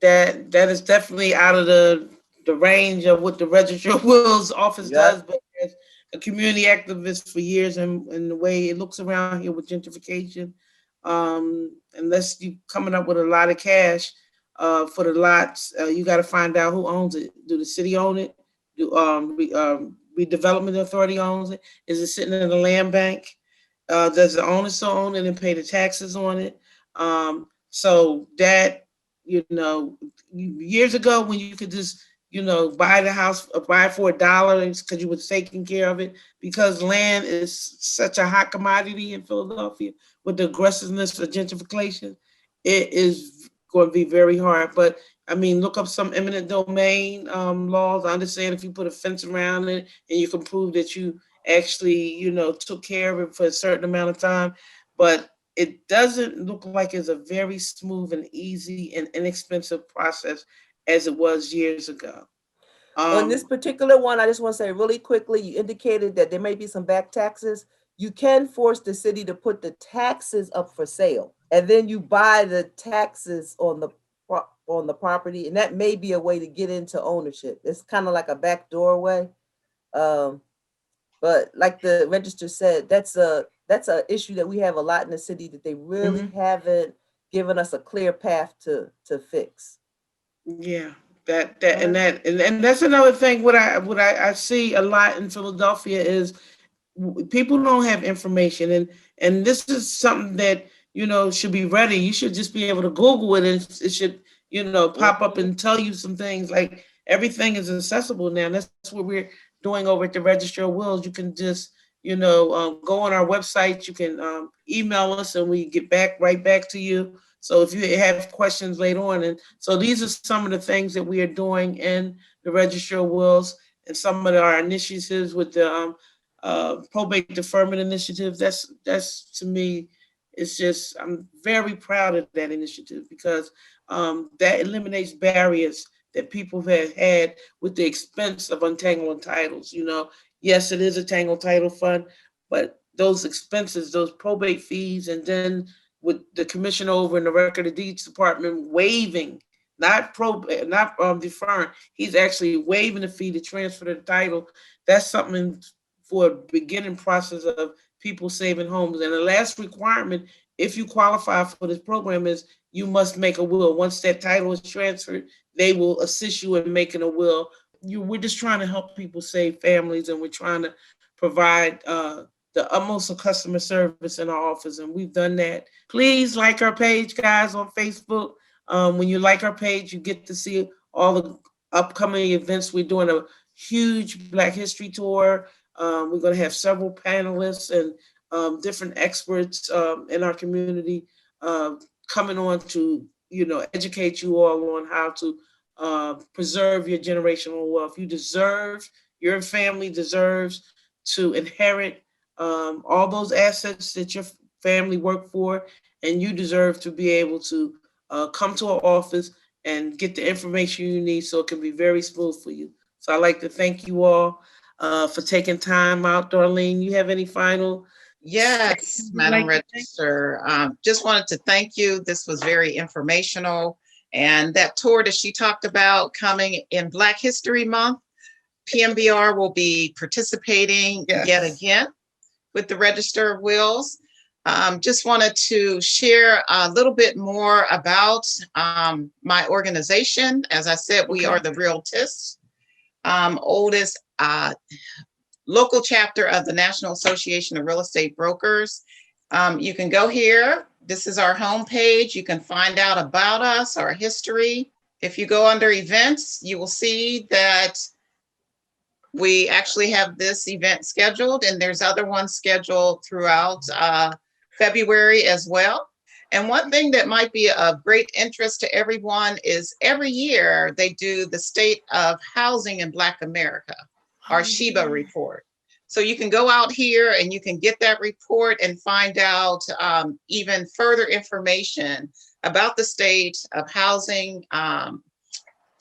[SPEAKER 1] that is definitely out of the range of what the Register of Wills office does. But as a community activist for years, and the way it looks around here with gentrification, unless you coming up with a lot of cash for the lots, you got to find out who owns it. Do the city own it? Do redevelopment authority owns it? Is it sitting in the land bank? Does the owner still own it and pay the taxes on it? So that, years ago when you could just, buy the house, buy it for $1 because you were taking care of it, because land is such a hot commodity in Philadelphia with the aggressiveness of gentrification, it is going to be very hard. But I mean, look up some eminent domain laws. I understand if you put a fence around it and you can prove that you actually, took care of it for a certain amount of time, but it doesn't look like it's a very smooth and easy and inexpensive process as it was years ago.
[SPEAKER 3] On this particular one, I just want to say really quickly, you indicated that there may be some back taxes. You can force the city to put the taxes up for sale, and then you buy the taxes on the property, and that may be a way to get into ownership. It's kind of like a back doorway. But like the register said, that's a issue that we have a lot in the city that they really haven't given us a clear path to fix.
[SPEAKER 1] Yeah, and that's another thing. What I see a lot in Philadelphia is people don't have information, and this is something that should be ready. You should just be able to Google it, and it should pop up and tell you some things. Like, everything is accessible now. And that's what we're doing over at the Register of Wills. You can just go on our website. You can email us, and we get right back to you. So if you have questions later on, and so these are some of the things that we are doing in the Register of Wills, and some of our initiatives with the Probate Deferment initiative. That's to me, it's just, I'm very proud of that initiative, because that eliminates barriers that people have had with the expense of untangling titles. Yes, it is a tangled title fund, but those expenses, those probate fees, and then with the commissioner over in the Record of Deeds Department waiving, not deferring, he's actually waiving the fee to transfer the title. That's something for a beginning process of people saving homes. And the last requirement, if you qualify for this program, is you must make a will. Once that title is transferred, they will assist you in making a will. We're just trying to help people save families, and we're trying to provide the utmost of customer service in our office, and we've done that. Please like our page, guys, on Facebook. When you like our page, you get to see all the upcoming events. We're doing a huge Black History Tour. We're going to have several panelists and different experts in our community coming on to educate you all on how to preserve your generational wealth. Your family deserves to inherit all those assets that your family worked for, and you deserve to be able to come to our office and get the information you need so it can be very smooth for you. So I'd like to thank you all for taking time out. Darlene, you have any final?
[SPEAKER 2] Yes, Madam Register. Just wanted to thank you. This was very informational. And that tour that she talked about coming in Black History Month, PMBR will be participating yet again with the Register of Wills. Just wanted to share a little bit more about my organization. As I said, we are the Realtist, oldest local chapter of the National Association of Real Estate Brokers. You can go here. This is our homepage. You can find out about us, our history. If you go under events, you will see that we actually have this event scheduled, and there's other ones scheduled throughout February as well. And one thing that might be of great interest to everyone is every year they do the State of Housing in Black America, our SHEBA report. So you can go out here and you can get that report and find out even further information about the state of housing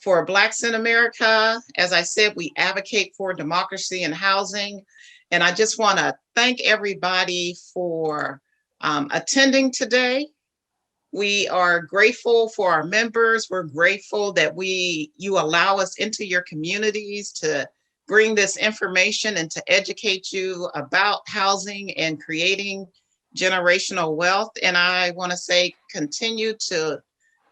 [SPEAKER 2] for Blacks in America. As I said, we advocate for democracy and housing. And I just want to thank everybody for attending today. We are grateful for our members. We're grateful that you allow us into your communities to bring this information and to educate you about housing and creating generational wealth. And I want to say, continue to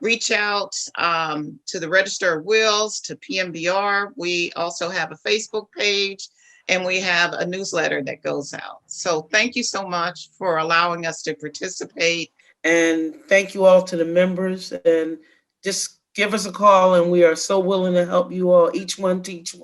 [SPEAKER 2] reach out to the Register of Wills, to PMBR. We also have a Facebook page, and we have a newsletter that goes out. So thank you so much for allowing us to participate.
[SPEAKER 1] And thank you all to the members, and just give us a call, and we are so willing to help you all, each one teach one.